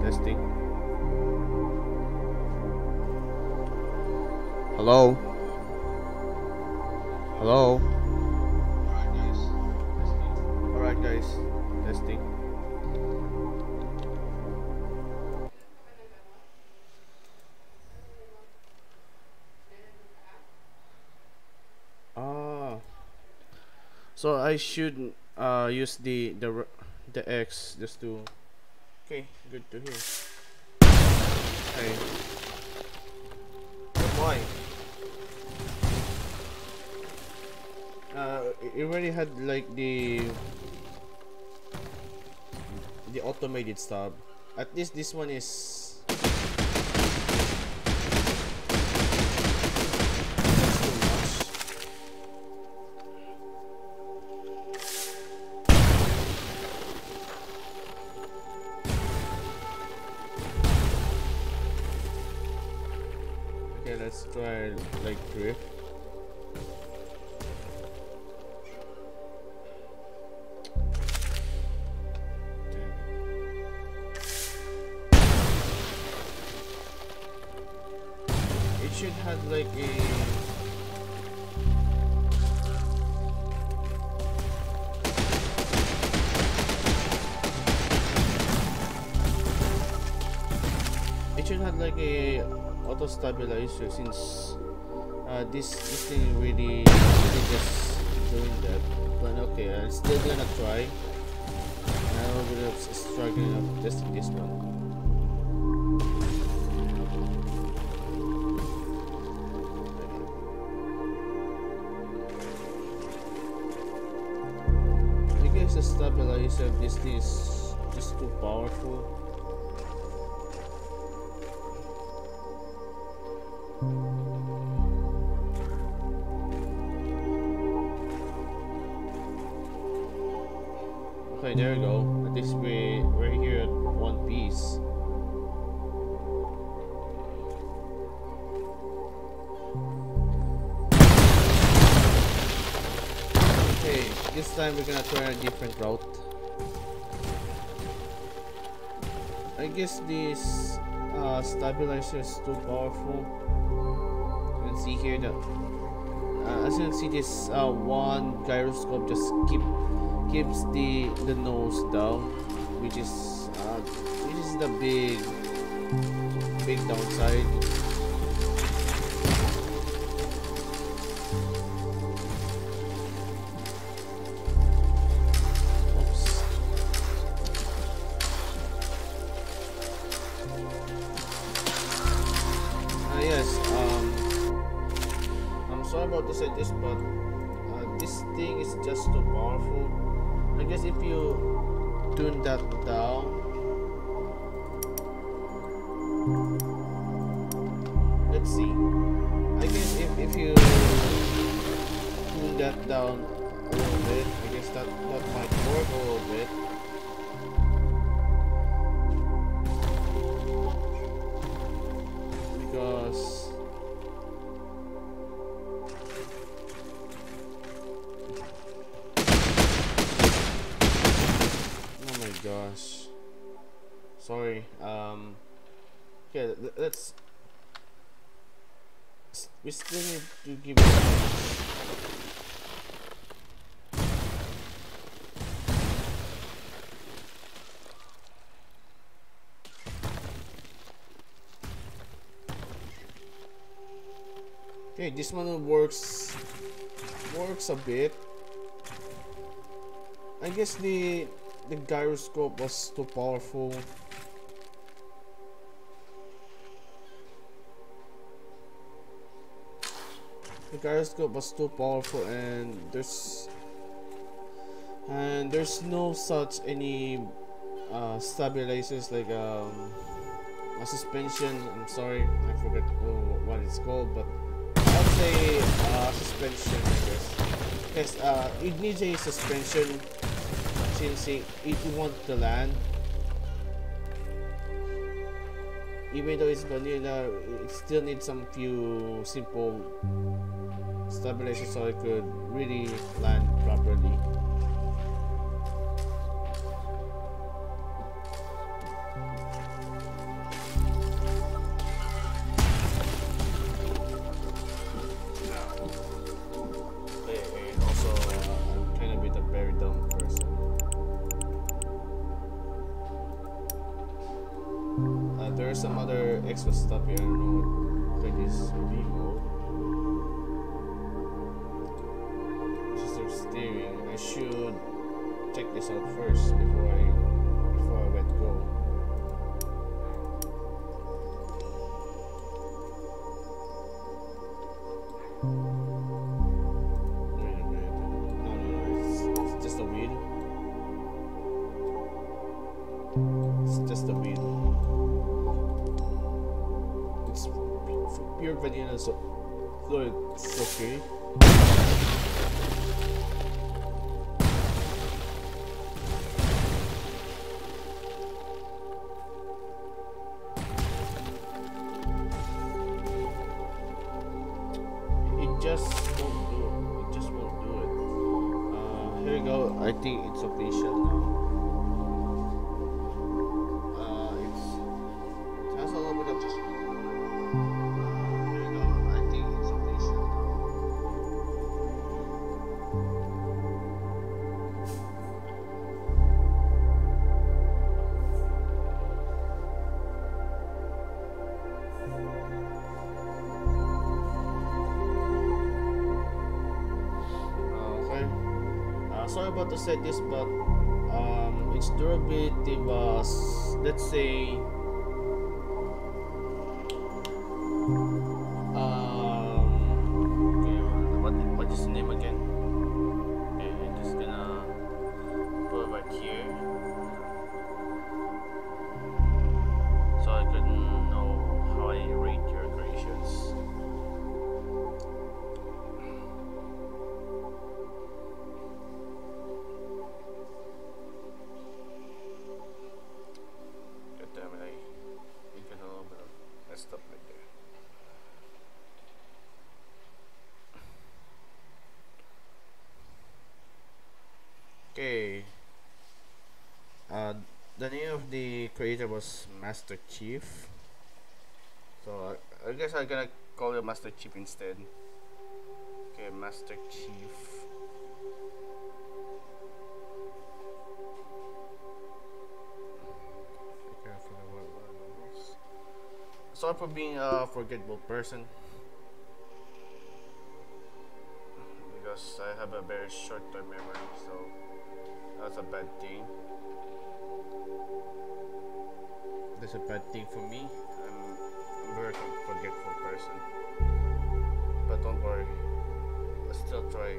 Testing. Hello? Hello? Alright guys, testing. Ah, so I should use the X just to. Okay, good to hear. Okay. But why? It already had like the automated stub. At least this one is that's too much. Okay, let's try like drift. Should have like a auto stabilizer since this thing really just doing that. But okay, I'm still gonna try. I'm a bit of struggling of testing this one. The stabilizer of this thing is just too powerful. Okay, there we go. At least we're here at one piece. This time we're gonna try a different route. I guess this stabilizer is too powerful. You can see here that as you can see, this one gyroscope just keeps the nose down, which is the big downside. To say this, but this thing is just too powerful. I guess if you tune that down, let's see. I guess if you tune that down a little bit, I guess that might work a little bit. Because gosh, sorry. Okay, we still need to give it a okay, this one works a bit. I guess the gyroscope was too powerful. The gyroscope was too powerful, and there's no such any stabilizers like a suspension. I'm sorry, I forgot what it's called, but I'll say suspension, I guess. Yes, it needs a suspension since it wants to land. Even though it's vanilla, it still needs some few simple stabilizers so it could really land properly. There are some other extra stuff here. I don't know what this V-mode. This is their steering. I should check this out first before I let go. Wait a minute. No, it's just a wheel. It's just a wheel. It's pure vanilla, so it's okay. I think it's official now. It has a little bit of. Here we go. I think it's official now. Sorry about to say this, but its durability was, let's say, okay, what is the name again? Okay, I'm just gonna put it right here so I could know how I rate your creations. Okay. The name of the creator was Master Chief. So I guess I'm gonna call you Master Chief instead. Okay, Master Chief. Sorry for being a forgettable person, because I have a very short-term memory, so that's a bad thing. That's a bad thing for me. I'm a very forgetful person. But don't worry, I'll still try.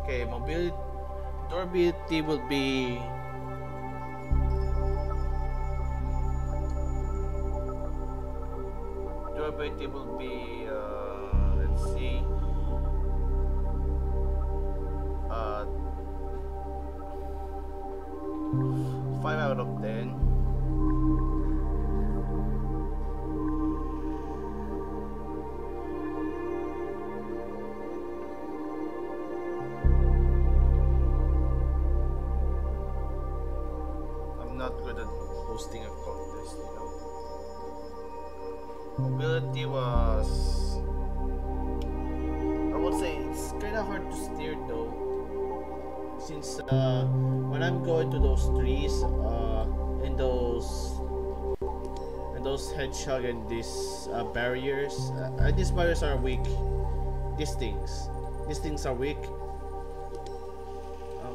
Okay, mobility, durability will be let's see, 5 out of 10. Not good at hosting a contest, you know. Mobility was, I would say it's kind of hard to steer though, since when I'm going to those trees, and those hedgehog and these barriers, these barriers are weak. These things are weak.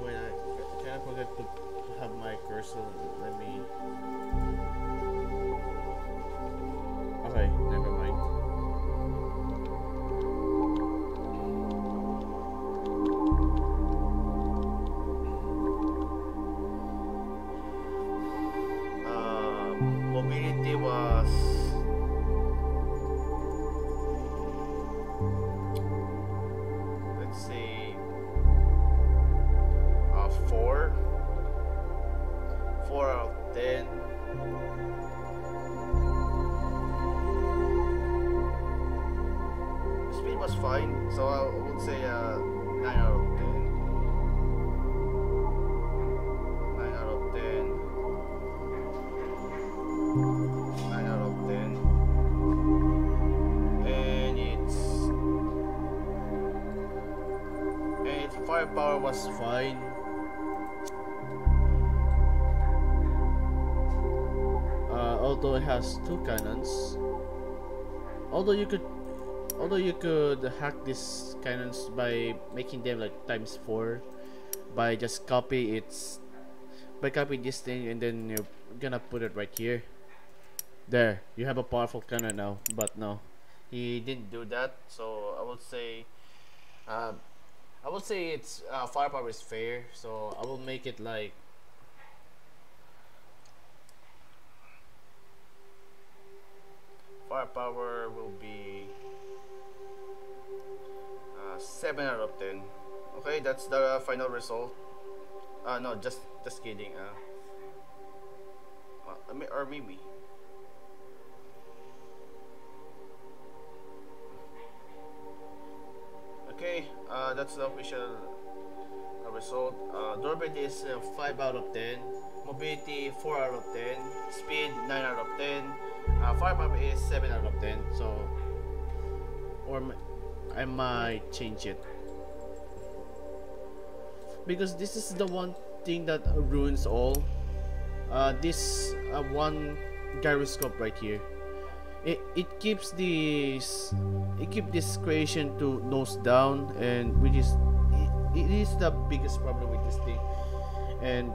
Wait, I can't forget to have my cursor. Let me. Okay, never mind. Mobility was, let's say, 4 out of 10. Speed was fine, so I would say 9 out of 10. firepower was fine. Although it has 2 cannons. Although you could hack these cannons by making them like ×4 by just copying this thing and then you're gonna put it right here. There, you have a powerful cannon now. But no, he didn't do that. So I would say it's firepower is fair. So I will make it like firepower will be 7 out of 10. Okay, that's the final result. No, just kidding. Or maybe. Okay, that's the official result. Durability is 5 out of 10. Mobility 4 out of 10. Speed 9 out of 10. Firepower is 7 out of 10. So, or I might change it because this is the one thing that ruins all. This one gyroscope right here. It keeps this creation to nose down, and which is it is the biggest problem with this thing, and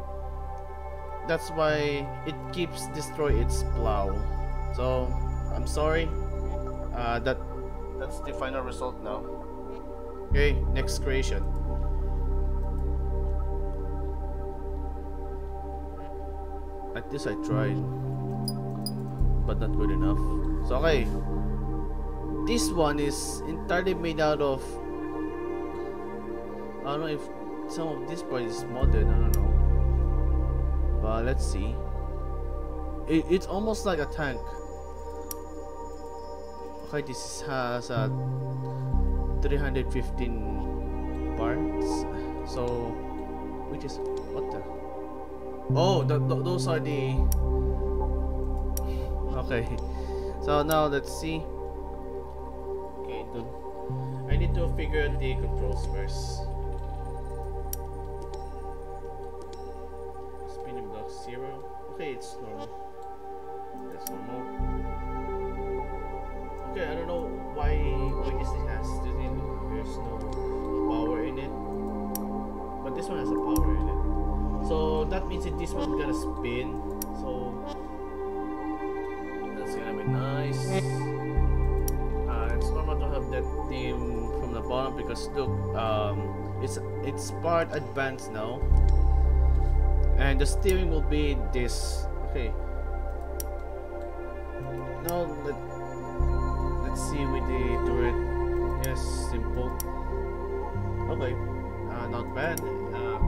that's why it keeps destroy its plow. So I'm sorry. That's the final result now. Okay, next creation. At least I tried, but not good enough. So okay, this one is entirely made out of, I don't know if some of this part is modded, I don't know, but let's see. It's almost like a tank. Okay, this has 315 parts, so which is what the, oh, those are the, okay. So now let's see. Okay, I need to figure out the controls first. Spinning block 0. Okay, it's normal. That's normal. Okay, I don't know why this thing has there's no power in it, but this one has a power in it. So that means that this one's gonna spin. So that's gonna be nice. It's normal to have that theme from the bottom because look, it's part advanced now, and the steering will be this. Okay. Now let's see with the turret. Yes, simple. Okay, not bad.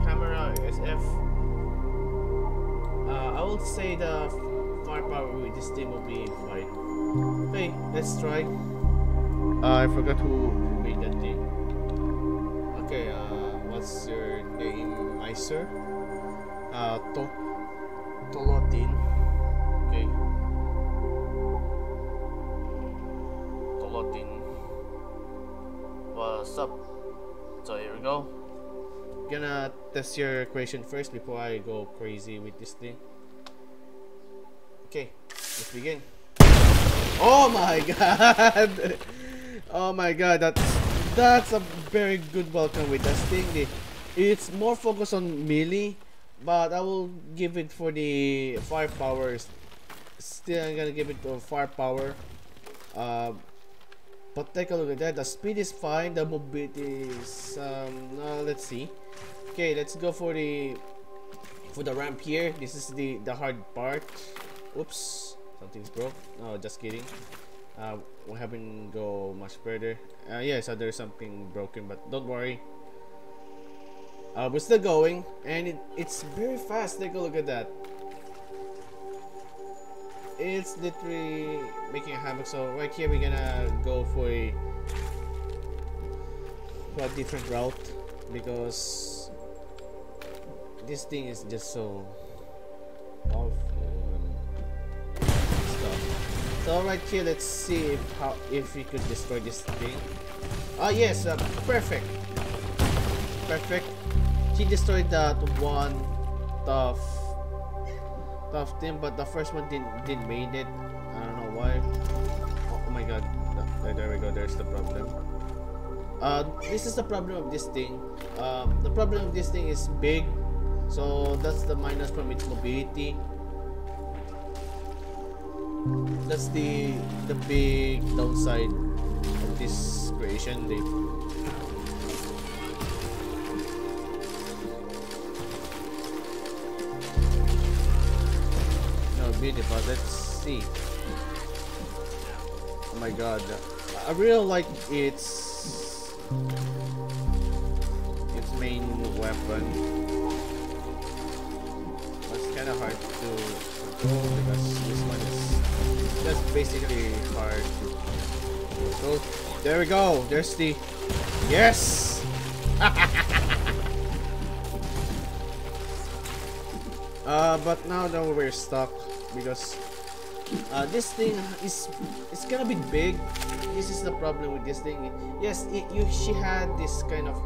Camera SF. I would say the firepower with this thing will be fine. Okay, let's try. I forgot who made that thing. Okay, what's your name, Miser? Tolotin. Okay. Tolotin. What's up? So here we go. Gonna test your equation first before I go crazy with this thing. Okay, let's begin. Oh my god! Oh my god, that's a very good welcome with this thing. It's more focused on melee, but I will give it for the firepower. Still, I'm gonna give it to firepower. But take a look at that. The speed is fine. The mobility is let's see. Okay, let's go for the ramp here. This is the hard part. Oops, something's broke. No, just kidding. We haven't go much further. Yeah, so there's something broken, but don't worry. We're still going, and it's very fast. Take a look at that. It's literally making a havoc. So right here we're gonna go for a different route because this thing is just so powerful and stuff. So right here, let's see if we could destroy this thing. Oh yes, perfect. perfect. She destroyed that one tough team, but the first one didn't made it. I don't know why. Oh my god. There we go. There's the problem. This is the problem of this thing. The problem of this thing is big, so that's the minus from its mobility. That's the big downside of this creation. No, beautiful. Let's see. Oh my god, I really like its main weapon. It's kind of hard to control because this one is just basically hard to control. There we go. There's the yes. But now that we're stuck because this thing it's gonna be big. This is the problem with this thing. Yes, she had this kind of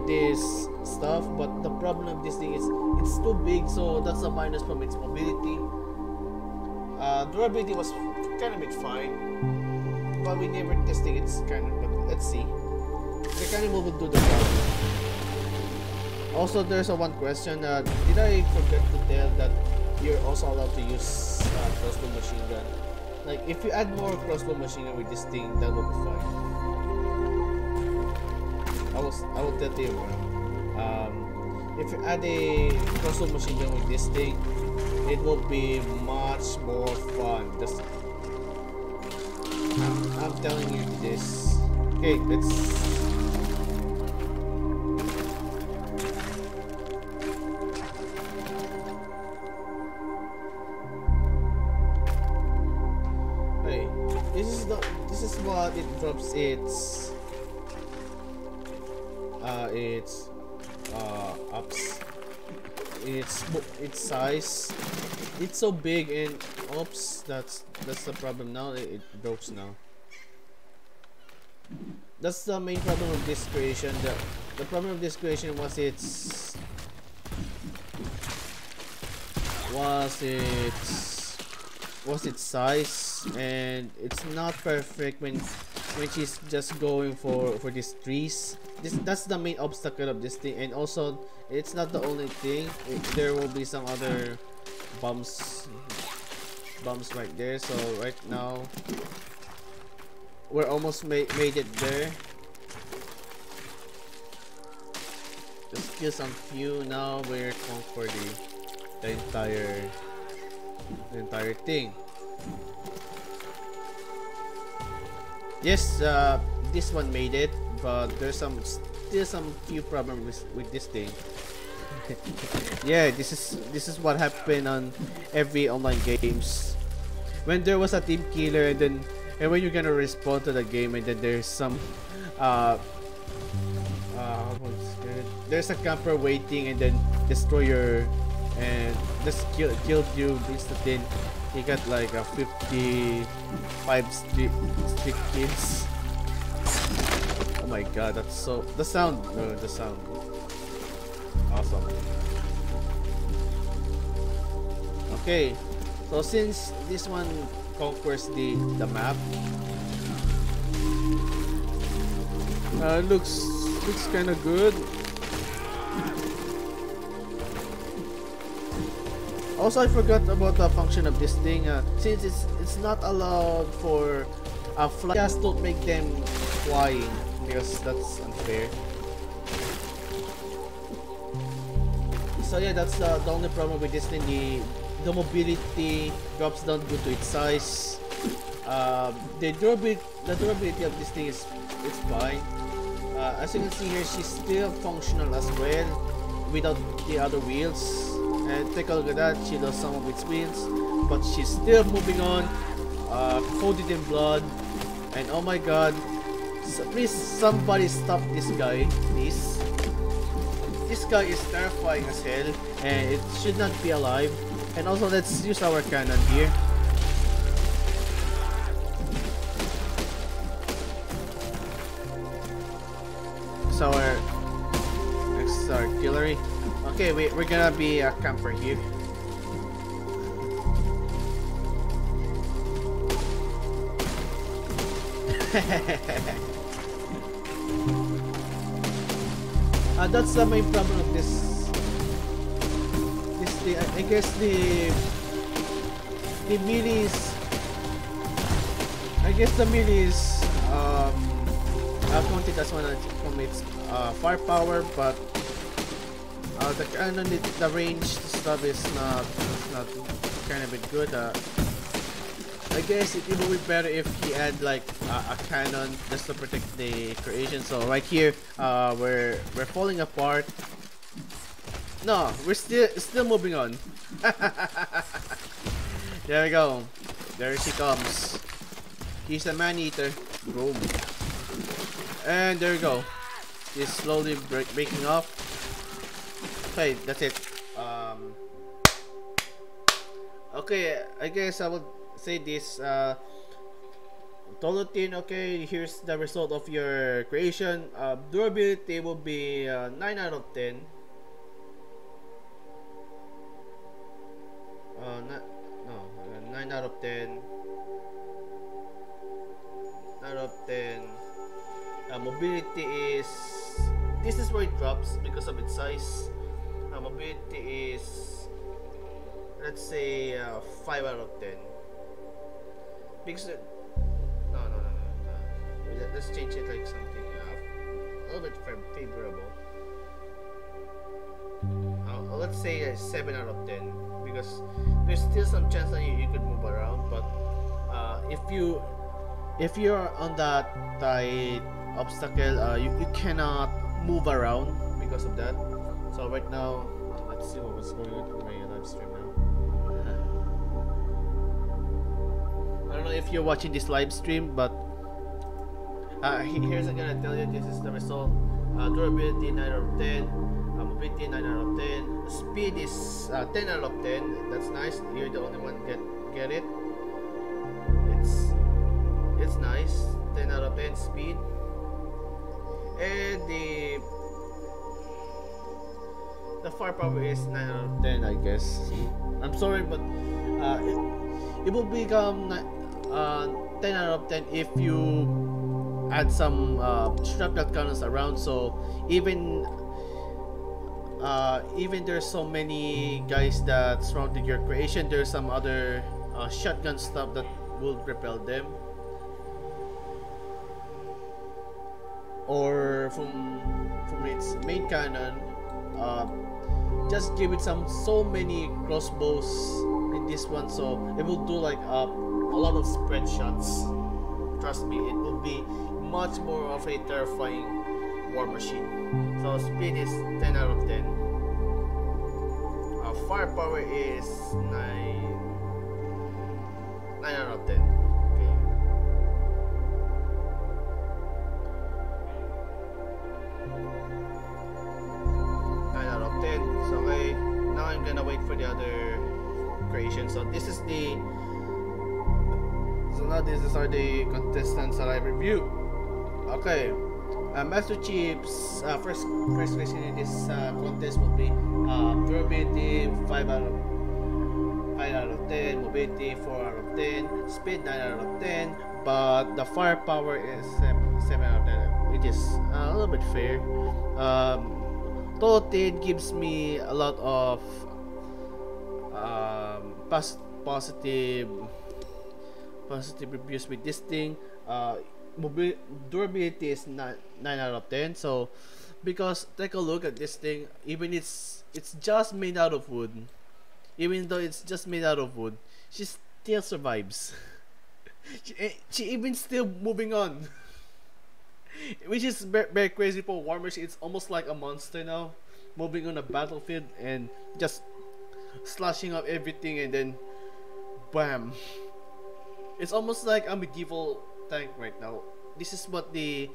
this stuff, but the problem of this thing is it's too big, so that's a minus from its mobility. Durability was kind of bit fine, but we never testing its kind of. But let's see. We kind of move into the problem. Also, there's one question. Did I forget to tell that you're also allowed to use crossbow machine gun? Like, if you add more crossbow machine gun with this thing, that will be fine. I will tell you, if you add a crossbow machine gun with this thing, it will be much more fun. Just, I'm telling you this. Okay, let's. This is what it drops its ups. Its size. It's so big and oops, that's the problem now. It drops now. That's the main problem of this creation. The problem of this creation was its size, and it's not perfect when she's just going for these trees. That's the main obstacle of this thing, and also it's not the only thing. There will be some other bumps right there. So right now we're almost made it there. Just kill some few. Now we're going for the entire thing. Yes, this one made it, but there's still some few problems with this thing. Yeah, this is what happened on every online games. When there was a team killer, and when you're gonna respond to the game, and then there's some there's a camper waiting, and then destroyer and just killed you instantly. He got like a 55 stick kills. Oh my god, that's so the sound awesome. Okay, so since this one conquers the map, looks kind of good. Also, I forgot about the function of this thing. Since it's not allowed for fly, just don't make them flying because that's unfair. So yeah, that's the only problem with this thing. The mobility drops down due to its size. The durability of this thing is fine. As you can see here, she's still functional as well without the other wheels. And take a look at that, she lost some of its wheels, but she's still moving on, coated in blood. And oh my god, please somebody stop this guy, please. This guy is terrifying as hell, and it should not be alive. And also, let's use our cannon here. So the artillery. Okay, we're gonna be a camper here. That's the main problem of this. I guess the minis. I guess the minis counted as one from its firepower, but the cannon, the range stuff is not kind of good. I guess it would be better if he had like a cannon just to protect the creation. So right here, we're falling apart. No, we're still moving on. There we go. There she comes. He's a man-eater. Boom. And there we go. He's slowly breaking off. Okay, that's it. Okay, I guess I would say this. Tolutin, okay, here's the result of your creation. Durability will be 9 out of 10. No, 9 out of 10. 9 out of 10. Mobility is, this is where it drops because of its size. Mobility is, let's say 5 out of 10. Because no. Let's change it like something a little bit favorable. Let's say 7 out of 10, because there's still some chance that you could move around, but if you're on that tight obstacle, you cannot move around because of that. So right now, let's see what was going on in my live stream now. I don't know if you're watching this live stream, but here's I'm gonna tell you, this is the result. Durability 9 out of 10, mobility 9 out of 10, speed is 10 out of 10. That's nice. You're the only one get it. It's nice. 10 out of 10 speed. And the firepower is 9 out of 10, I guess. I'm sorry, but it will become 10 out of 10 if you add some shrapnel cannons around. So even there's so many guys that surrounded your creation, there's some other shotgun stuff that will repel them. Or from its main cannon, just give it so many crossbows in this one, so it will do like a lot of spread shots. Trust me, it will be much more of a terrifying war machine. So speed is 10 out of 10. Firepower is 9 out of 10. Okay. 9 out of 10. So okay, now I'm gonna wait for the other creation. So this is the. So now these are the contestants that I review. Okay, Master Chief's first question in this contest will be durability 5 out of 10, mobility 4 out of 10, speed 9 out of 10, but the firepower is 7 out of 10, which is a little bit fair. Total gives me a lot of positive reviews with this thing. Durability is 9 out of 10. So because take a look at this thing, even it's just made out of wood, even though it's just made out of wood, she still survives. she even still moving on. Which is very crazy for war machine. It's almost like a monster now, moving on a battlefield and just slashing up everything, and then bam. It's almost like a medieval tank right now. This is what the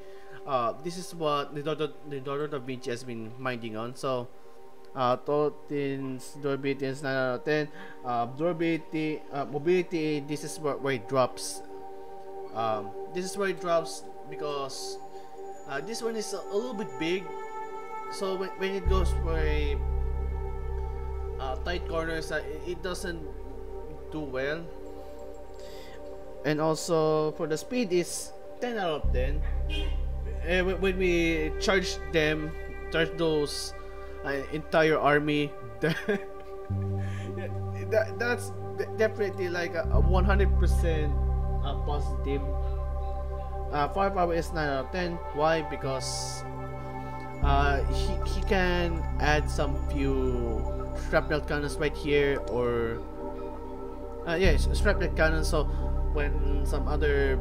Leonardo da Vinci has been minding on. So Totin's durability is 9 out of 10. Durability, mobility, this is where it drops. This is where it drops because this one is a little bit big. So when it goes for a tight corners, it doesn't do well. And also for the speed is 10 out of 10. When we charge those entire army, that's definitely like a 100% positive. Firepower is 9 out of 10. Why? Because he can add some few shrapnel cannons right here, or shrapnel cannons. So when some other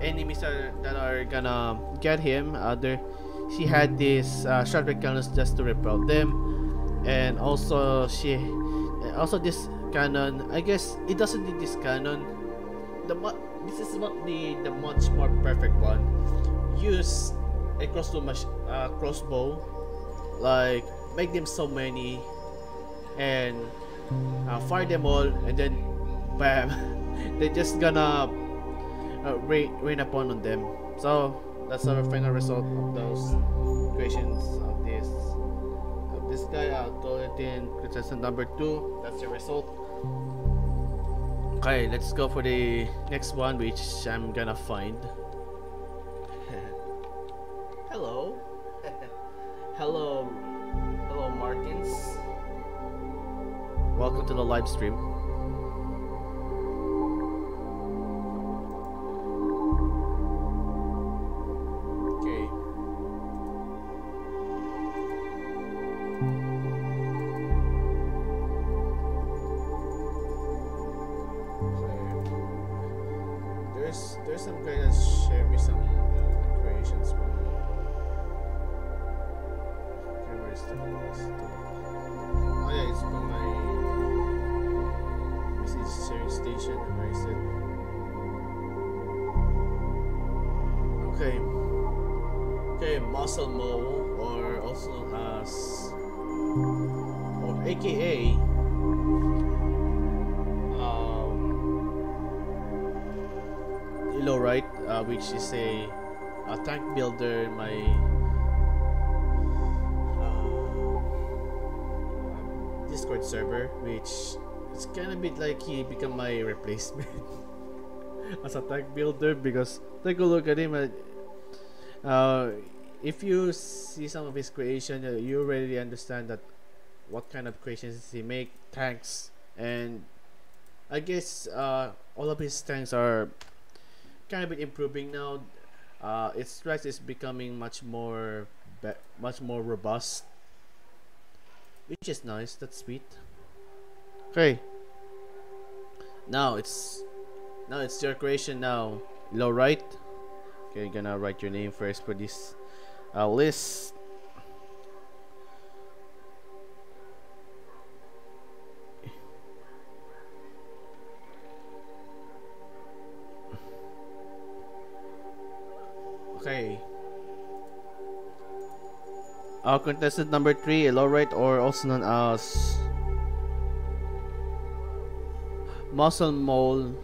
enemies that are gonna get him, she had this shrapnel cannons just to repel them, and also this cannon. I guess it doesn't need this cannon. This is what the much more perfect one. Use a crossbow, like make them so many, and fire them all, and then bam, they're just gonna rain upon on them. So that's our final result of those equations of this guy. I'll call it in contestant number 2. That's the result. Okay, let's go for the next one, which I'm gonna find. Hello. Hello Martins. Welcome to the live stream. Okay. There's some guy that shared me some creations from. Okay, where's the oh yeah, it's from my message sharing station. Where is it? Okay, muscle mole, or also known as, or AKA, right, which is a tank builder in my Discord server, which it's kind of bit like he become my replacement as a tank builder, because take a look at him. If you see some of his creation, you already understand that what kind of creations he make, tanks, and I guess all of his tanks are kind of been improving now. Its strength is becoming much more robust, which is nice. That's sweet. Okay, now it's your creation now. Low right. Okay, you're gonna write your name first for this list. Okay. Our contestant number 3, Elorite, or also known as Muscle Mole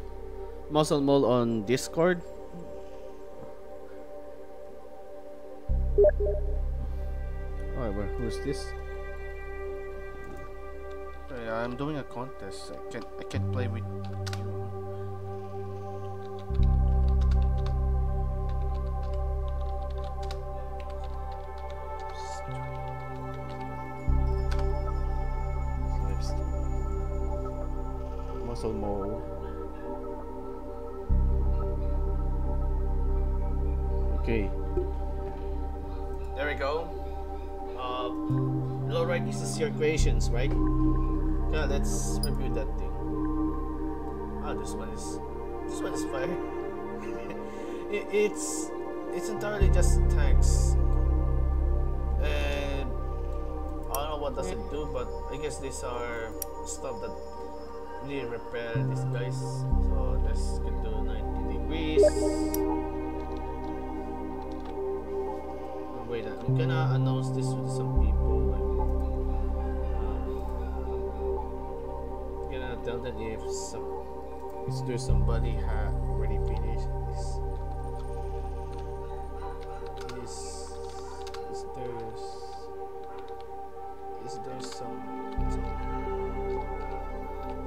on Discord. Oh, who's this? Okay, I'm doing a contest. I can't play with you. Muscle Mole. Okay. There we go. Alright, this is your creations, right? Yeah, let's review that thing. Ah, this one is fire. it's entirely just tanks, and I don't know what does it do, but I guess these are stuff that really repel these guys. So this can do 90 degrees. Wait, I'm gonna announce this with some people. I'm gonna tell them if there's somebody already finished this. Is there's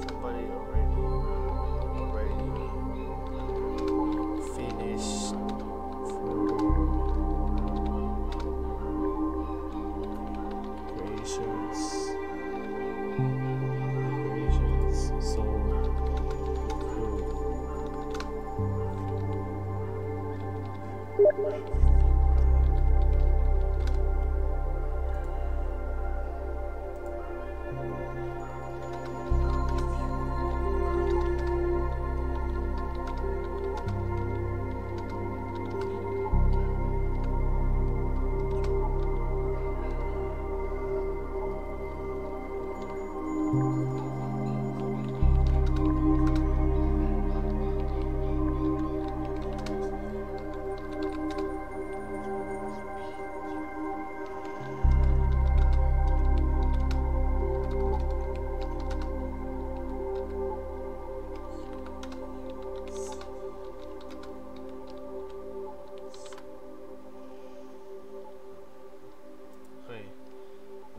somebody already finished creations. So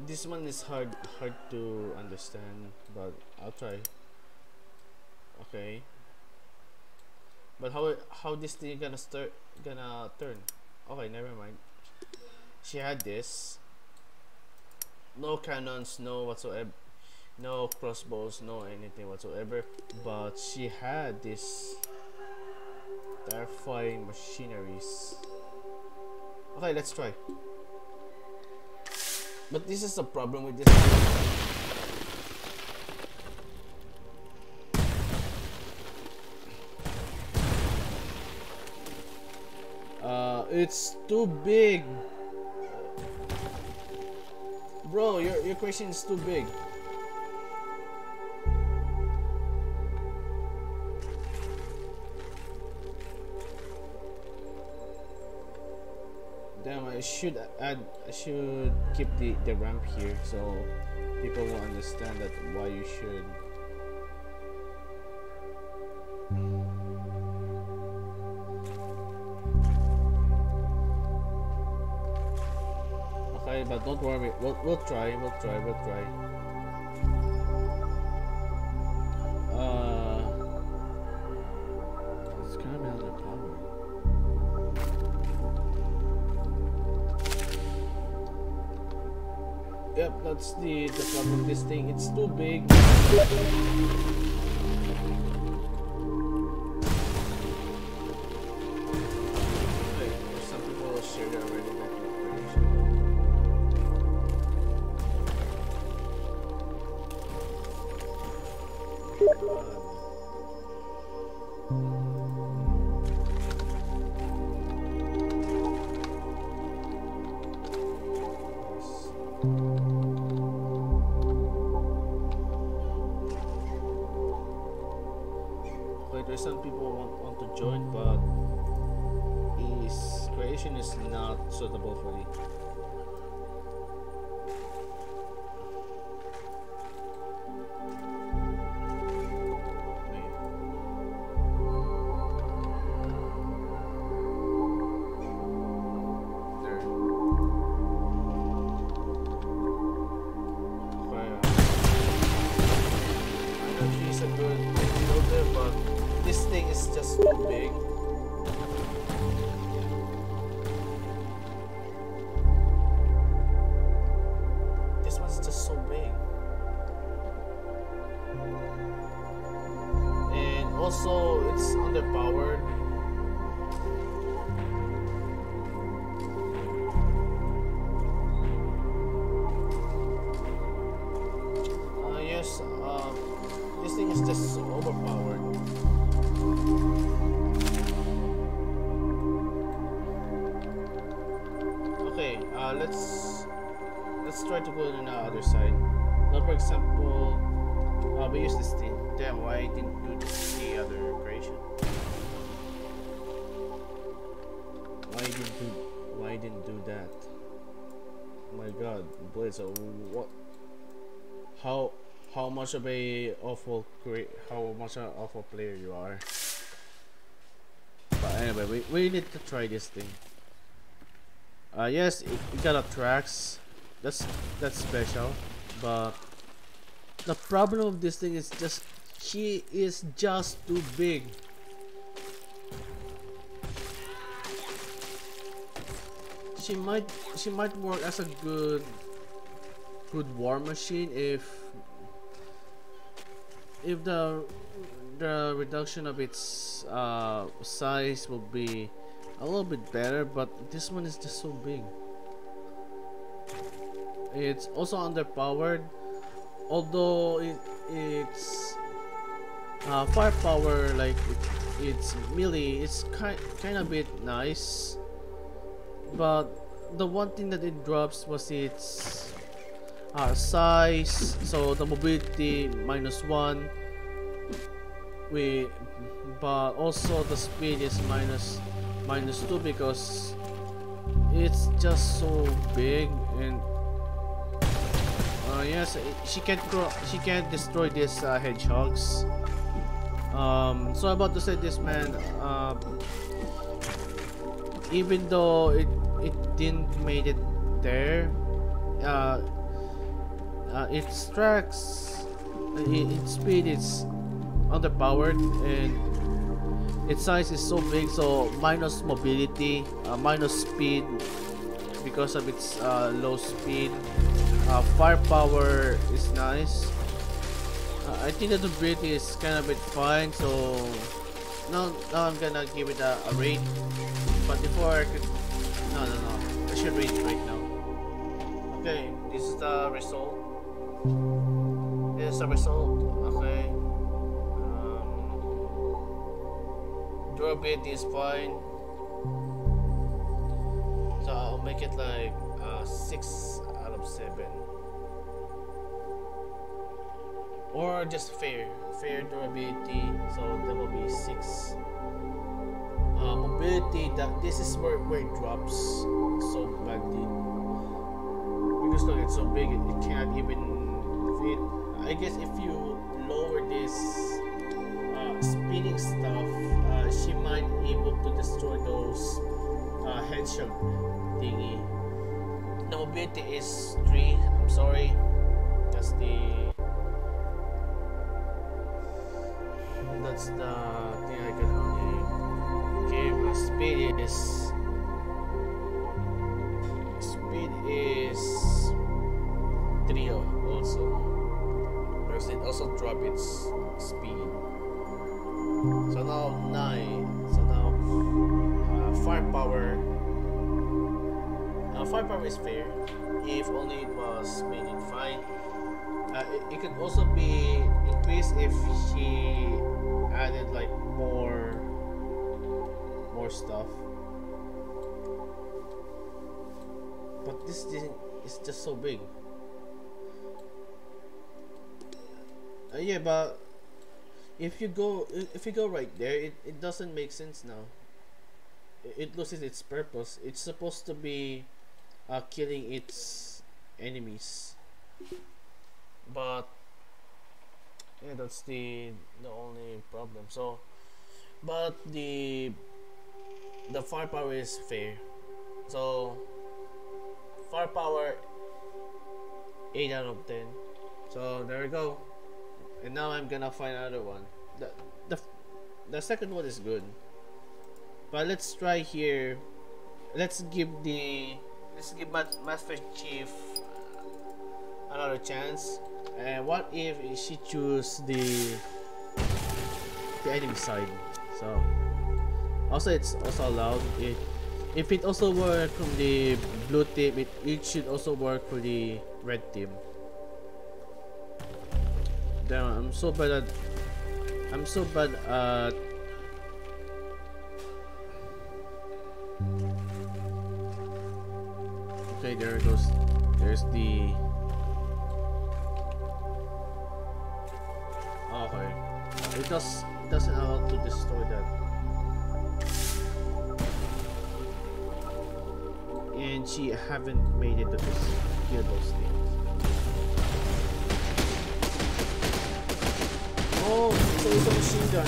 this one is hard to understand, but I'll try. Okay, but how this thing gonna turn? Okay, never mind. She had this, no cannons, no whatsoever, no crossbows, no anything whatsoever, but she had this terrifying machineries. Okay, let's try. But this is the problem with this. It's too big. Bro, your question is too big. Damn, I should keep the ramp here so people will understand that why you should. Okay, but don't worry, we'll try. It's kind of underpowered. Yep, that's the problem with this thing. It's too big. Okay, some people will share it already. There's some people want to join, but his creation is not suitable for me. This thing is just so big. This one's just so big. And also it's underpowered. Yes, this thing is just overpowered. Okay, let's try to go on the other side. Now, for example, we use this thing. Damn, why I didn't do this the other creation? Why didn't do that? Oh my God, Blitz, what? How much of a awful player you are. But anyway, we need to try this thing. Yes, it got a tracks. That's special, but the problem of this thing is just she is just too big. She might work as a good war machine if the reduction of its size will be a little bit better, but this one is just so big. It's also underpowered, although it's firepower, like it's melee, it's kind of bit nice, but the one thing that it drops was its size. So the mobility -1, but also the speed is -2 because it's just so big. And yes, she can't destroy these hedgehogs. So I'm about to say this, man. Even though it didn't made it there, its tracks, its speed is underpowered, and its size is so big, so minus mobility, minus speed because of its low speed. Firepower is nice. I think that the durability is kind of a bit fine, so now I'm gonna give it a rate. But before I could, no, I should rate it right now. Okay, this is the result. This is the result. Okay. Durability is fine, so I'll make it like 6 out of 7, or just fair durability, so that will be 6. Mobility, that this is where it drops so badly, because look, it's so big it cannot even fit. I guess if you lower this spinning stuff, she might able to destroy those hedgehog thingy. The mobility is 3. I'm sorry, that's the thing I can only give. Speed is 3 also, because it also drop its speed. So now 9. So now firepower. Firepower is fair if only it was made it fine. It could also be increased if she added like more stuff. But this thing is just so big. Yeah, but if you go right there, it doesn't make sense now. It loses its purpose. It's supposed to be killing its enemies, but yeah, that's the only problem. So, but the firepower is fair. So firepower 8 out of 10. So there we go. And now I'm gonna find another one. The second one is good, but let's try here. Let's give Master Chief another chance. And what if she choose the enemy side? So also, it's also allowed. If it also work from the blue team, it should also work for the red team. Damn, I'm so bad at okay, there it goes. There's the okay. It doesn't allow to destroy that. And she haven't made it to kill those things. Oh, so it's a machine gun.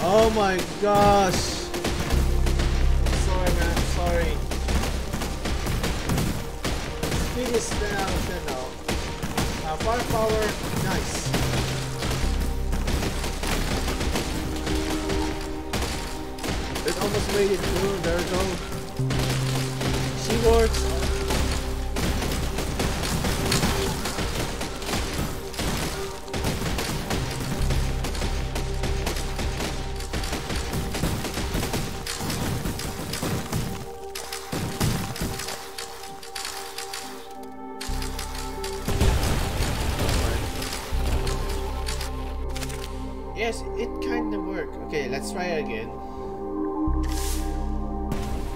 Oh my god. Oh my gosh. is 10 out of 10 now. Firepower, nice. It almost made it through. There we go. She works. Yes, it kind of worked. Okay, let's try it again.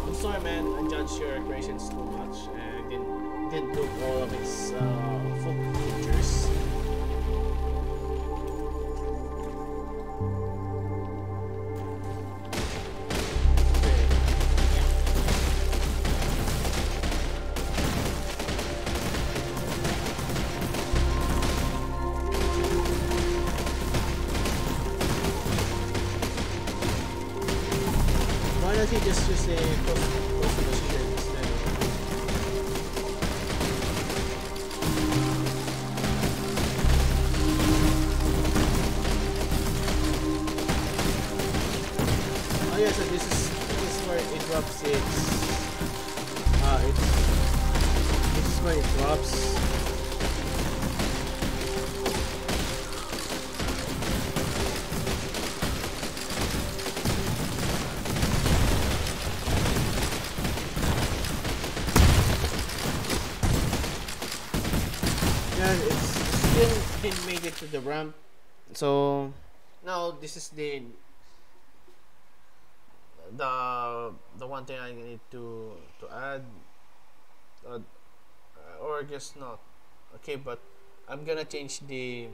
I'm sorry, man. I judged your creations too much and didn't look all of its full features. Why don't you just use a close machine instead? Oh yeah, so this is where it drops its this is where it drops. It still didn't make it to the ramp, so now this is the one thing I need to add, or I guess not. Okay, but I'm gonna change the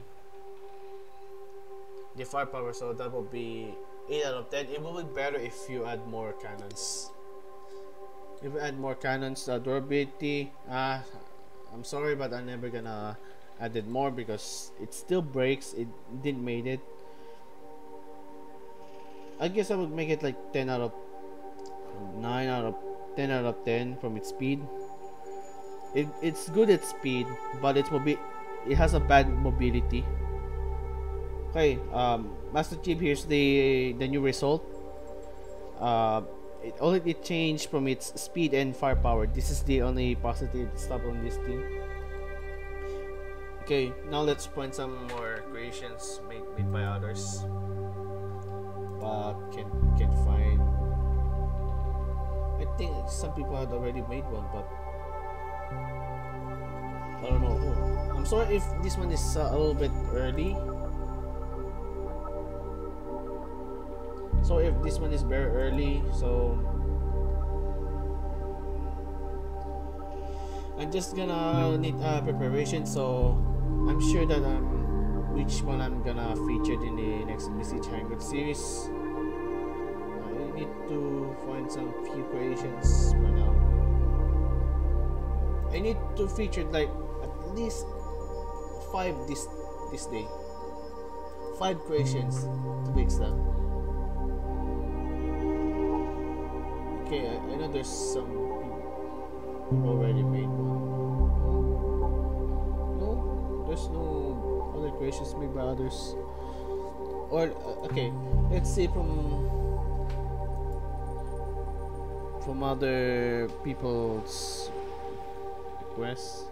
firepower, so that will be 8 out of 10. It will be better if you add more cannons. If you add more cannons, durability. I'm sorry, but I'm never gonna add it more because it still breaks. It didn't made it. I guess I would make it like 10 out of 9 out of 10 out of 10 from its speed. It's good at speed, but it has a bad mobility. Okay, Master Chief, here's the new result. It changed from its speed and firepower. This is the only positive stuff on this thing. Okay, now let's find some more creations made by others, but can't find. I think some people had already made one, but I don't know. I'm sorry if this one is a little bit early. So if this one is very early, so I'm just gonna need preparation. So I'm sure that which one I'm gonna feature in the next Besiege Hangout series. I need to find some few creations for now. I need to feature like at least 5 this day. 5 creations to be exact. Okay, I know there's some people who already made one. No, there's no other creations made by others. Or okay, let's see from other people's requests.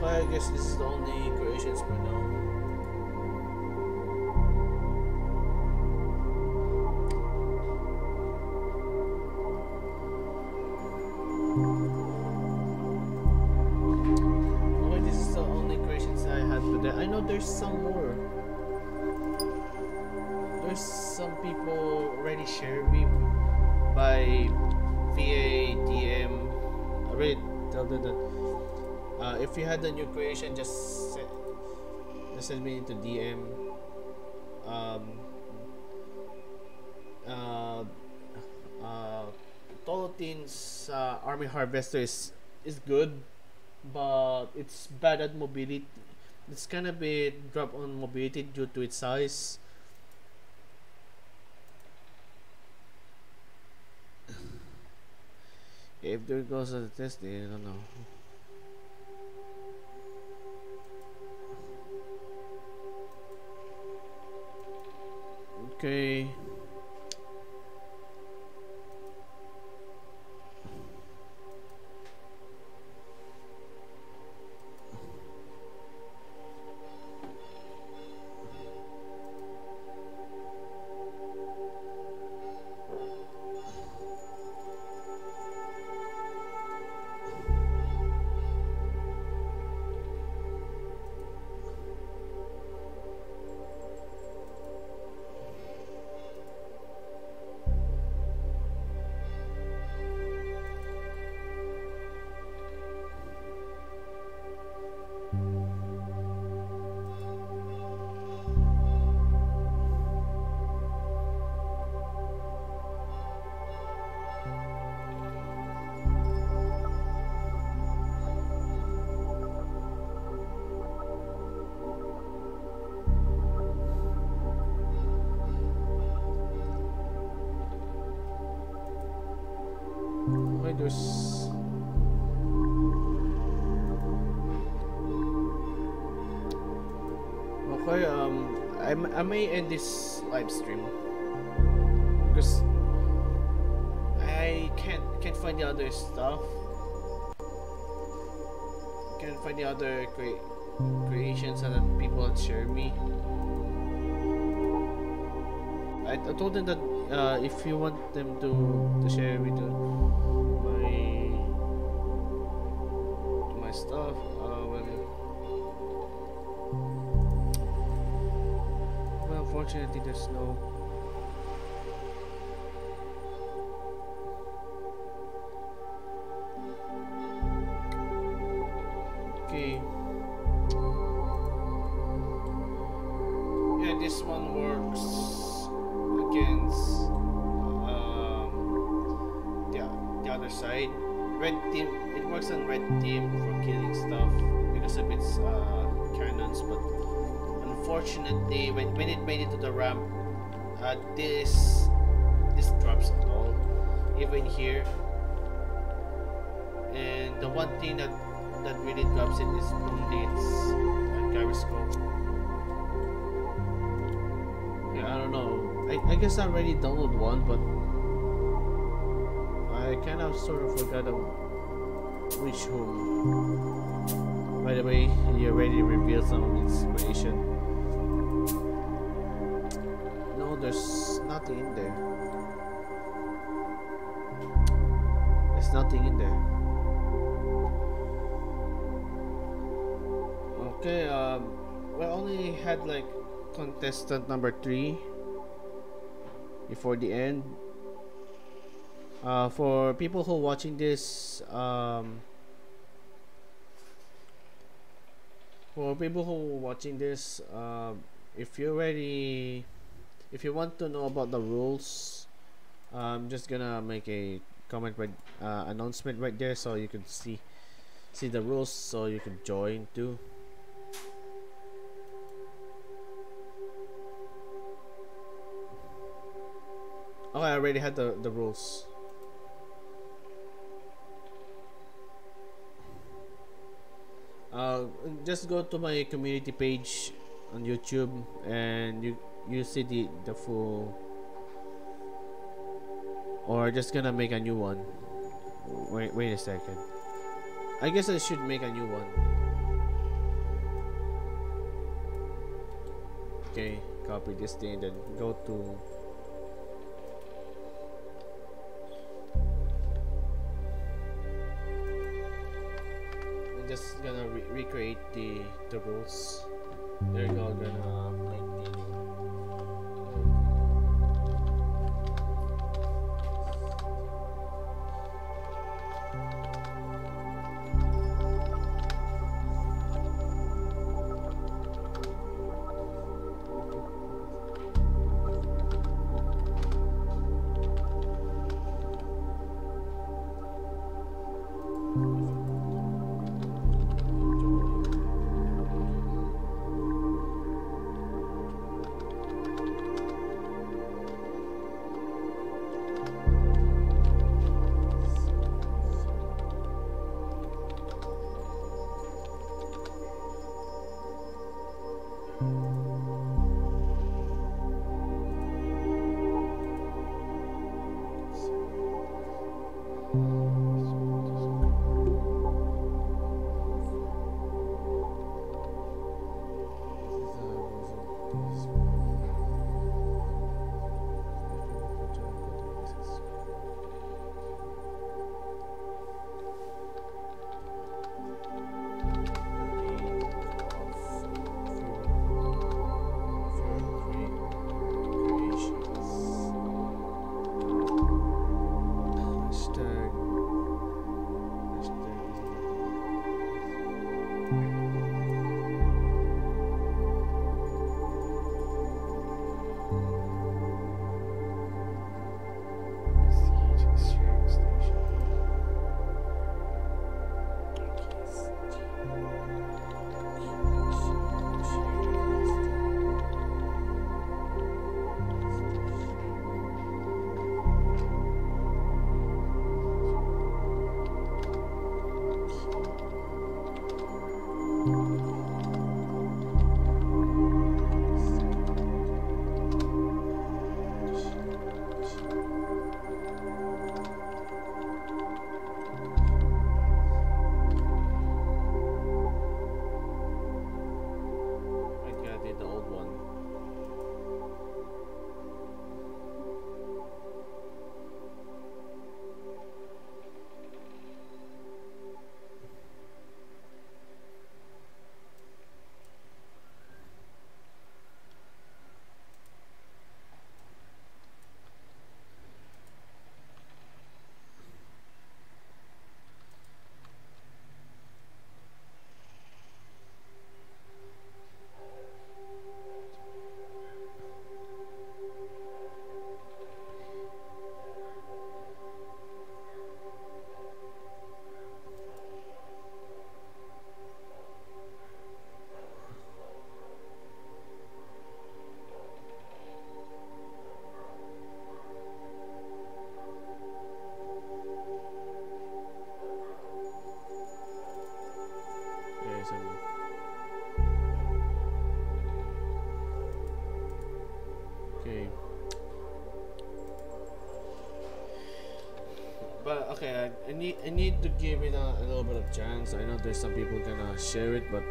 I guess this is the only creations for now. Okay, this is the only creations I had today. I know there's some more. There's some people already shared me by via DM. I already tell them that if you had a new creation, just send me into DM. Um, uh, Tolotin's Army Harvester is good, but it's bad at mobility. It's kind of a drop on mobility due to its size. If there goes a test, I don't know. Okay. Okay, there's okay. I may end this live stream because I can't find the other stuff. Can't find the other creations that people had shared me. I told them that if you want them to share with my stuff, well, unfortunately, there's no. Okay. Yeah, this one works against the other side. Red team, it works on red team for killing stuff because of its cannons, but unfortunately when it made it to the ramp, this drops at all, even here. And the one thing that really drops it is only its gyroscope. Yeah, I don't know. I guess I already downloaded one, but I kind of sort of forgot which home. By the way, he already revealed some of its creation. No, there's nothing in there. There's nothing in there. Okay, we only had like contestant number 3 before the end. For people who are watching this, if you're ready, if you want to know about the rules, I'm just gonna make a comment right announcement right there, so you can see the rules, so you can join too. Oh, I already had the rules. Just go to my community page on YouTube and you see the full, or just gonna make a new one. Wait a second. I guess I should make a new one. Okay, copy this thing, then go to just gonna recreate the rules. There you go. Gonna make Okay. But okay, I need to give it a little bit of chance. I know there's some people gonna share it, but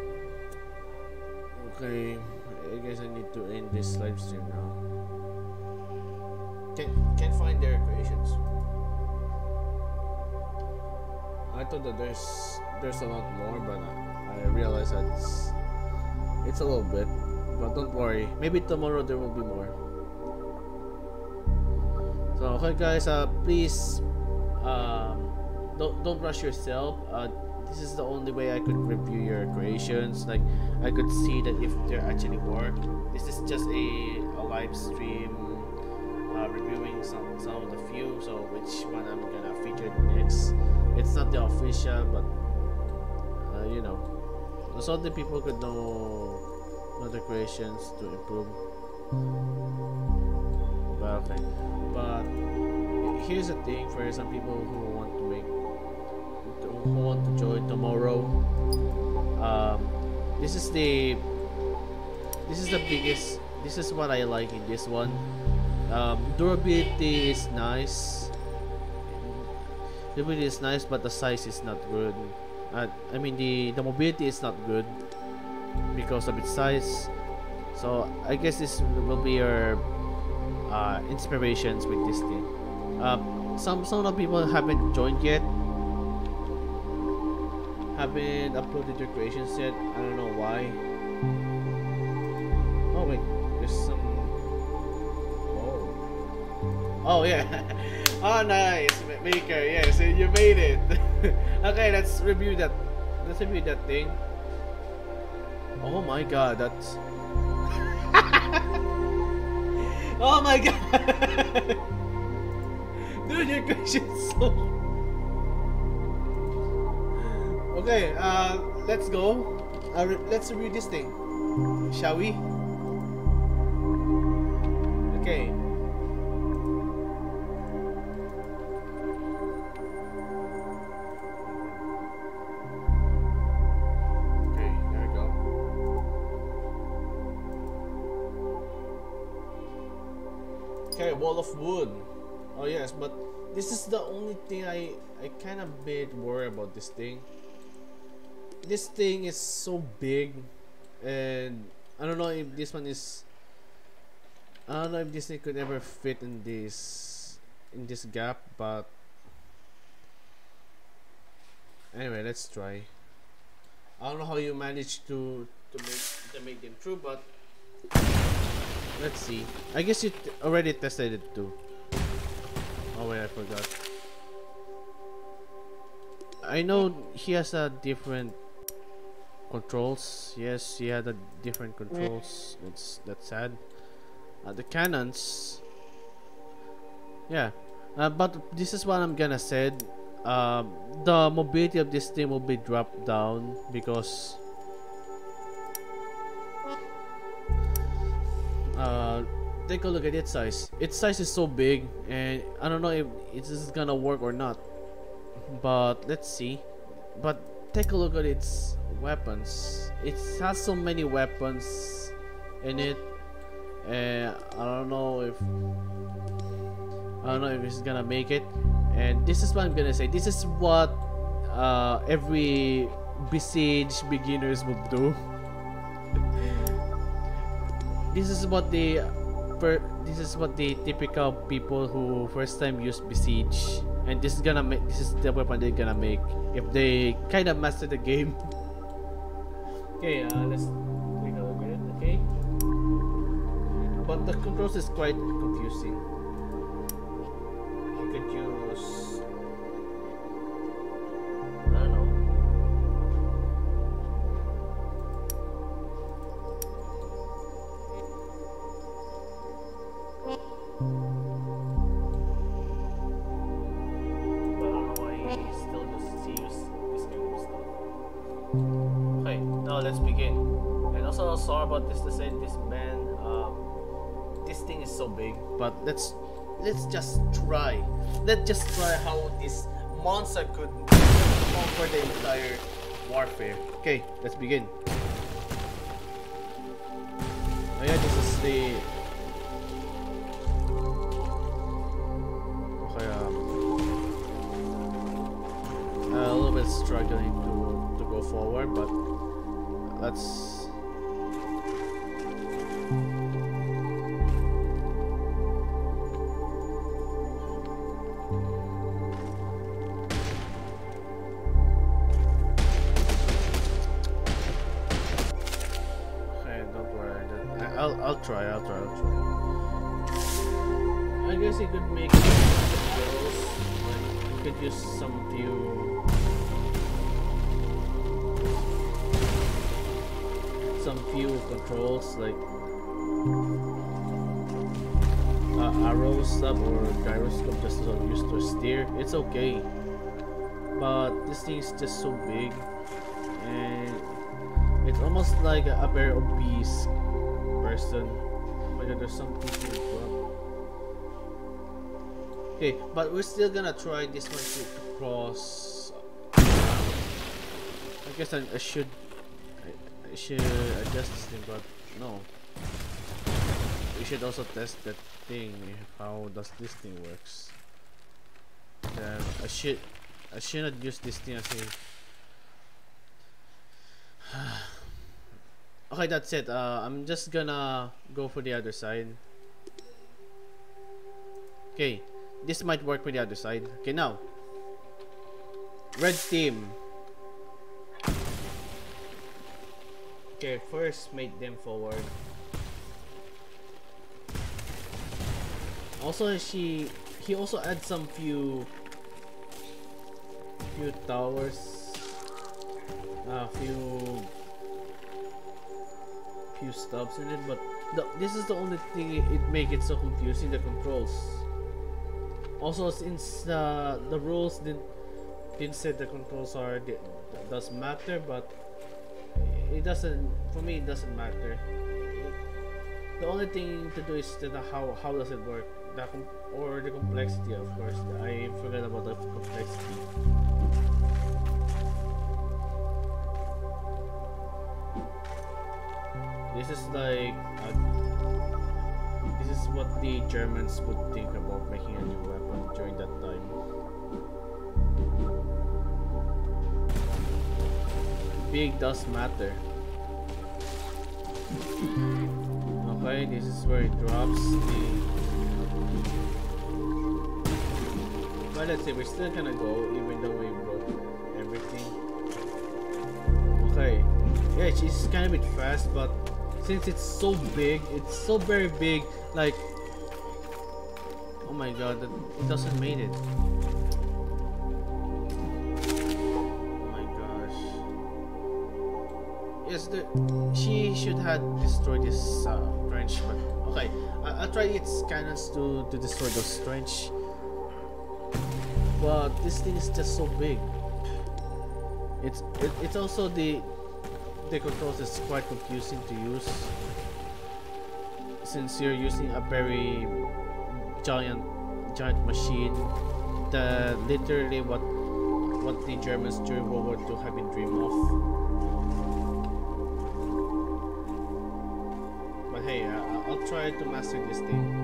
okay, I guess I need to end this live stream now. Can't find their creations. I thought that there's a lot more, but I realized that it's a little bit. But don't worry, maybe tomorrow there will be more. So okay, guys, please don't rush yourself. This is the only way I could review your creations. Like I could see that if they actually work. This is just a live stream reviewing some of the few. So which one I'm gonna feature next? It's not the official, but you know, so the people could know other creations to improve. But okay, but here's the thing for some people who want to join tomorrow. This is the biggest. This is what I like in this one. Durability is nice. Durability is nice, but the size is not good. I mean the mobility is not good because of its size. So I guess this will be your inspirations with this thing. Some of the people haven't joined yet, haven't uploaded their creations yet. I don't know why. Oh wait, there's some. Oh yeah. Oh nice, Maker. Yes, you made it. Okay, let's review that. Let's review that thing. Oh my god, that's. Oh my god. Dude, your question's so. Okay, let's go. Let's review this thing, shall we? Okay. Okay, there we go. Okay, wall of wood. Oh yes, but this is the only thing I kind of bit worried about this thing. This thing is so big, and I don't know if this one is. I don't know if this thing could ever fit in this gap, but anyway, let's try. I don't know how you managed to make them true, but let's see. I guess you already tested it too. Oh wait, I forgot. I know he has a different controls. Yes, he had a different controls. That's sad. The cannons. Yeah, but this is what I'm gonna say. The mobility of this thing will be dropped down because take a look at its size. Its size is so big, and I don't know if it's gonna work or not. But let's see. But take a look at its weapons. It has so many weapons in it, and I don't know if it's gonna make it. And this is what I'm gonna say. This is what every Besiege beginners would do. This is what the typical people who first time use Besiege, and this is the weapon they're gonna make if they kind of master the game. Okay, let's take a look at it. Okay, but the controls is quite confusing. You could use, I don't know. Let's begin. And also sorry about this to say this, man. This thing is so big, but let's just try. Let's just try how this monster could conquer the entire warfare. Okay, let's begin. Oh yeah, this is the struggling to go forward, but let's. Okay, don't worry. I'll try. I guess you could make those. Like, you could use some few controls like arrow stop or gyroscope just to use to steer. It's okay, but this thing is just so big, and it's almost like a very obese person. Oh my god, there's some people. Okay, but we're still gonna try this one to cross. I guess I should adjust this thing, but no. We should also test that thing. How does this thing works? I shouldn't use this thing as a. Okay, that's it. I'm just gonna go for the other side. Okay. This might work with the other side. Okay, now. Red team. Okay, first make them forward. Also, he also adds some few towers. Few stops in it, but this is the only thing it make it so confusing, the controls. Also, since the rules didn't say the controls does matter, but it doesn't. For me, it doesn't matter. The only thing to do is how does it work, or the complexity. Of course, I forgot about the complexity. This is like this is what the Germans would think about making a new weapon during that time. Big does matter. Okay, this is where it drops the. But let's see, we're still gonna go even though we broke everything. Okay, yeah, she's kind of a bit fast, but since it's so big, it's so very big, like, oh my god, it doesn't made it. Oh my gosh. Yes, she should have destroyed this trench, but okay, I'll try its cannons to destroy those trench. But this thing is just so big. It's also the controls is quite confusing to use since you're using a very giant machine that literally what the Germans during World War II have been dreaming of. But hey, I'll try to master this thing.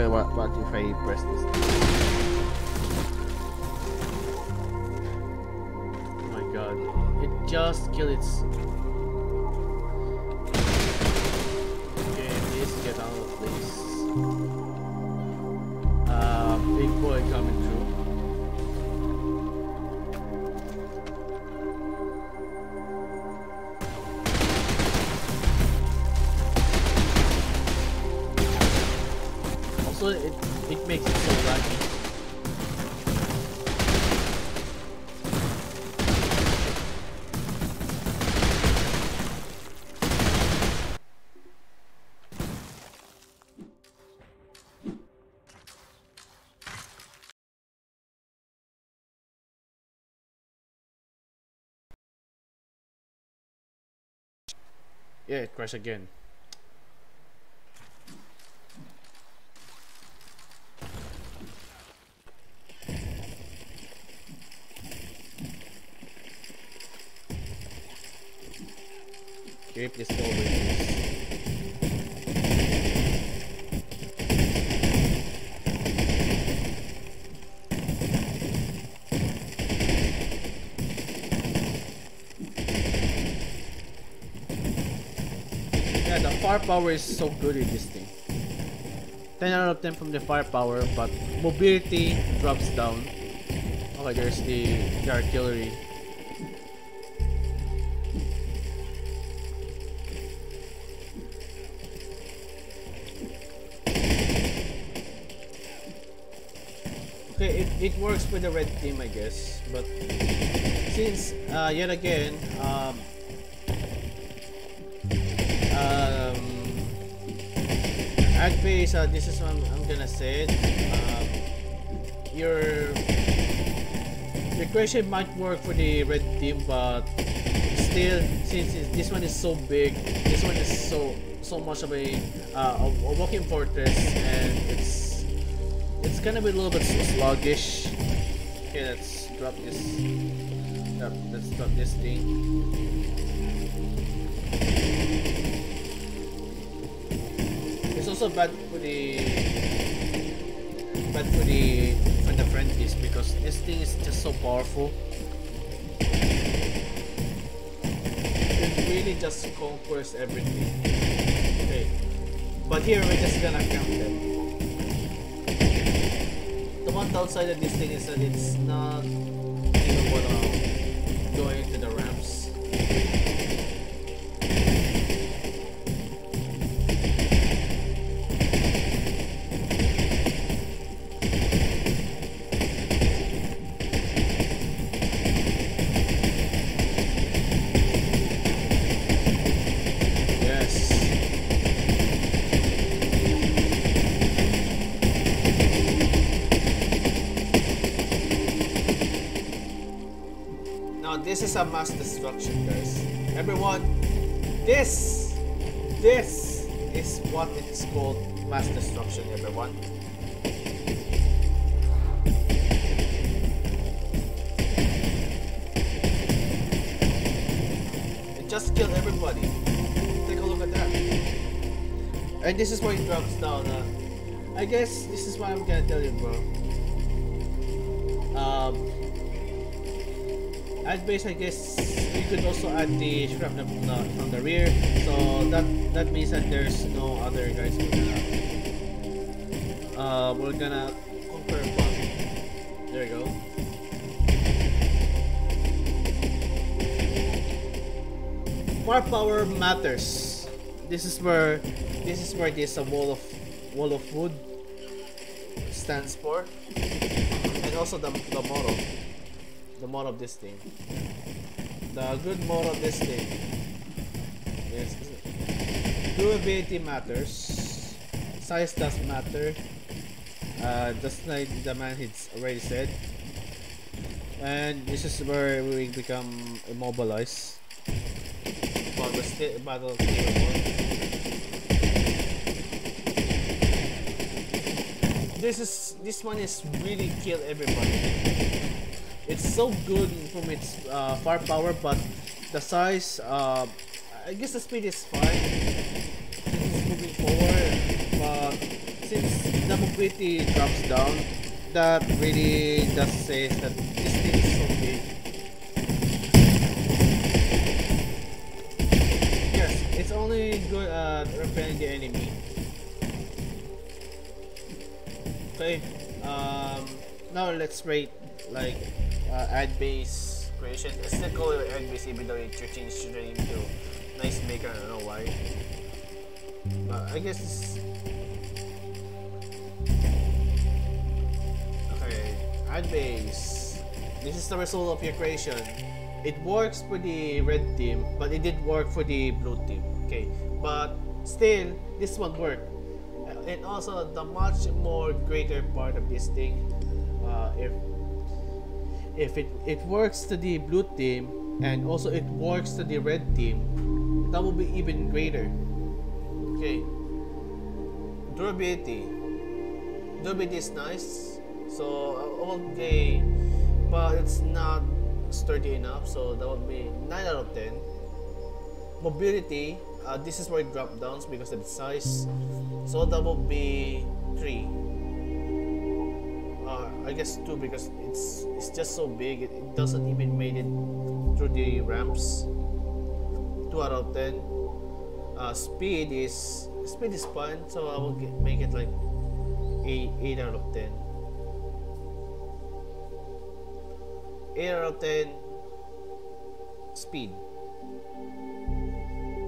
What if I press this? Oh my god, it just killed its. Okay, please get out of this. Big boy coming through. Also, it makes it so laggy. Yeah, it crashed again. script is to overuse. Yeah, the firepower is so good in this thing. 10 out of 10 from the firepower, but mobility drops down. Okay, there's the artillery. Okay, it works with the red team, I guess, but since yet again at base, this is what I'm gonna say it. Your question might work for the red team, but still, since this one is so big, this one is so much of a walking fortress, and it's gonna be a little bit sluggish. Okay, let's drop this. Let's drop this thing. It's also bad for the friendlies because this thing is just so powerful. It really just conquers everything. Okay, but here we're just gonna count them. The one downside of this thing is that it's not even gonna go into the ramps. This is a mass destruction, guys. Everyone, this is what it's called, mass destruction, everyone. It just killed everybody. Take a look at that. And this is why it drops down. I guess this is what I'm gonna tell you, bro. At base, I guess you could also add the shrapnel from the rear, so that means that there's no other guys we're gonna conquer one. There you go. Firepower matters. This is where this wall of wood stands for, and also the motto. The motto of this thing. The good motto of this thing is durability matters. Size does matter. Just like the man has already said. And this is where we become immobilized. But we're still battle capable. This one is really kill everybody. It's so good from its firepower, but the size, I guess the speed is fine since it's moving forward, but since the mobility drops down, that really does say that this thing is so big. Yes, it's only good at repelling the enemy. Okay, now let's rate like ad base creation. I still call it ad base even though it changed the name to nice maker. I don't know why, but I guess it's okay. Ad base. This is the result of your creation. It works for the red team, but it didn't work for the blue team. Okay, but still this one worked. And also the much more greater part of this thing, if it works to the blue team and also it works to the red team, that will be even greater. Okay, durability is nice, so okay, but it's not sturdy enough, so that would be 9 out of 10. mobility, this is where it drop downs because of its size. So that will be 3. I guess 2 because it's just so big. It doesn't even made it through the ramps. 2 out of 10. Speed is fun, so I will make it like 8 out of 10. 8 out of 10. Speed.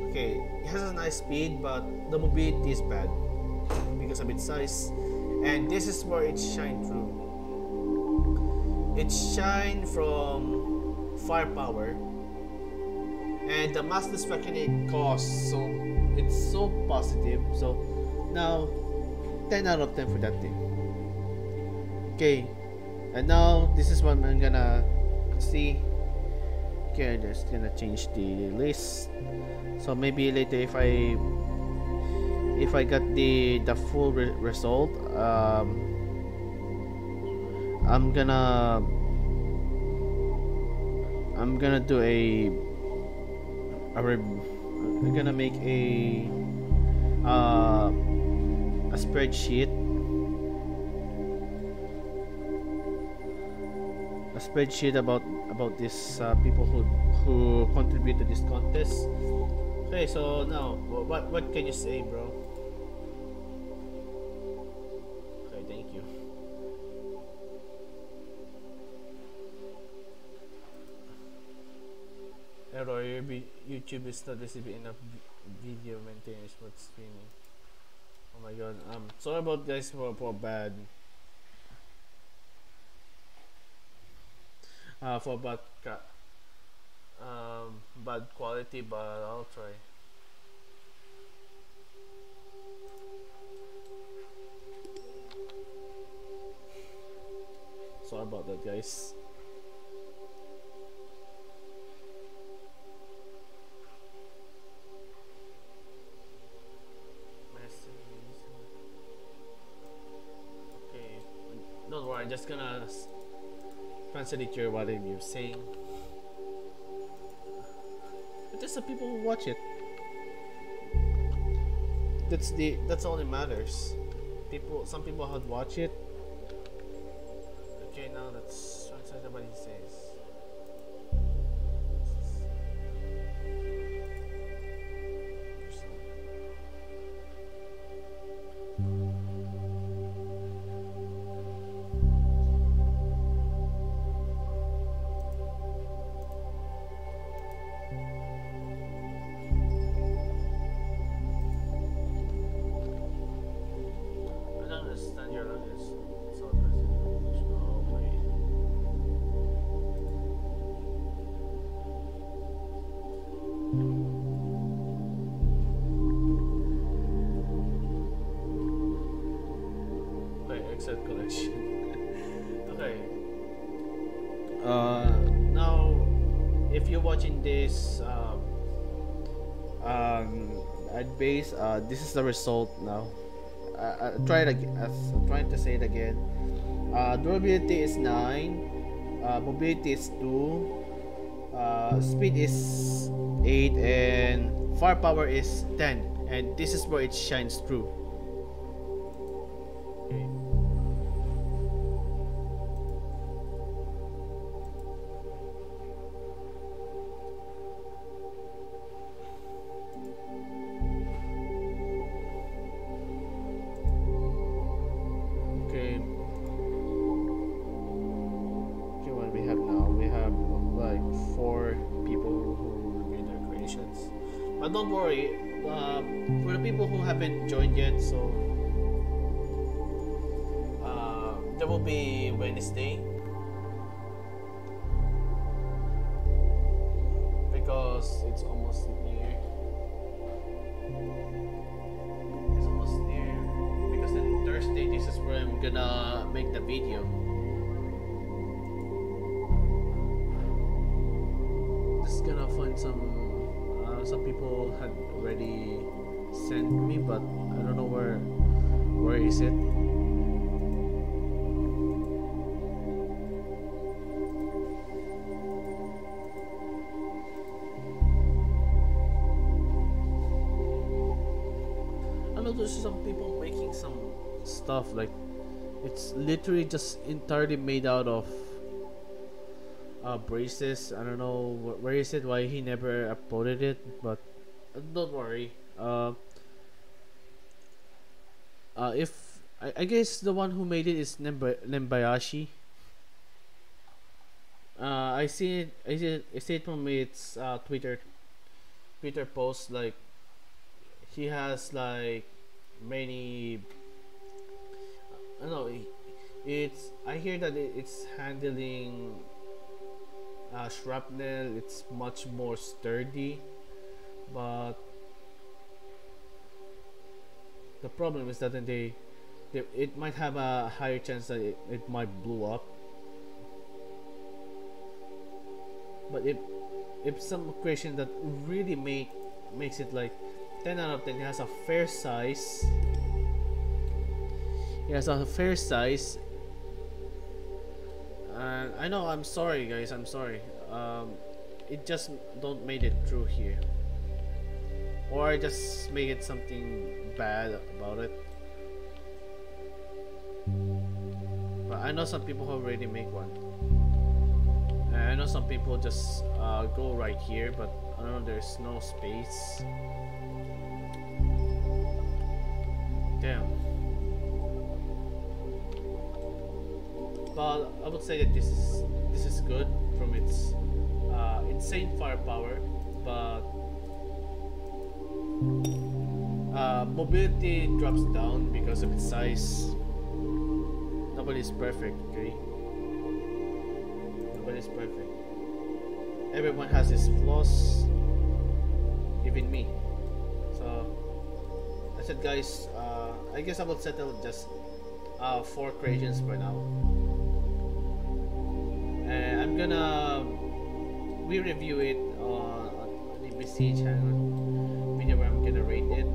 Okay, it has a nice speed, but the mobility is bad because of its size, and this is where it shine through. It shine from firepower and the mass destruction it costs, so it's so positive. So now 10 out of 10 for that thing. Okay, and now this is what I'm gonna see. Okay, I'm just gonna change the list. So maybe later if I got the full result, I'm gonna do I'm gonna make a spreadsheet. About these people who contribute to this contest. Okay, so now what can you say, bro? Okay, thank you. Error, YouTube is not receiving enough video maintenance for streaming. Oh my god. Sorry about guys for bad bad quality, but I'll try. Sorry about that, guys. Okay, don't worry, I'm just gonna translate your what you're saying. But just the people who watch it. That's all that matters. Some people had watch it. Okay, now let's translate what he says. Collection. Okay. Now, if you're watching this at base, this is the result now. Try it again. I'm trying to say it again. Durability is 9. Mobility is 2. Speed is 8, and firepower is 10. And this is where it shines through. Okay. But don't worry, for the people who haven't joined yet, so there will be Wednesday, because it's almost near. It's almost near, because then Thursday, this is where I'm gonna make the video. Just gonna find some people had already sent me, but I don't know where is it. people making some stuff like it's literally just entirely made out of braces. I don't know where is it, why he never uploaded it, but don't worry. If I guess the one who made it is Nembayashi. I see it from its Twitter post. Like he has like many. I don't know. It's I hear that it's handling shrapnel. It's much more sturdy, but the problem is that it might have a higher chance that it might blow up. But if some creation that really makes it like 10 out of 10, it has a fair size. It has a fair size. And I know, I'm sorry guys, I'm sorry. It just don't made it through here. Or I just make it something bad about it. But I know some people already make one. And I know some people just go right here, but I don't know, there's no space. Damn. But I would say that this is good from its insane firepower, but mobility drops down because of its size. Nobody's perfect, okay? Nobody's perfect. Everyone has his flaws, even me. So I said, guys, I guess I will settle just 4 creations for now, and I'm gonna re-review it on the Besiege Hangout video where I'm gonna rate it.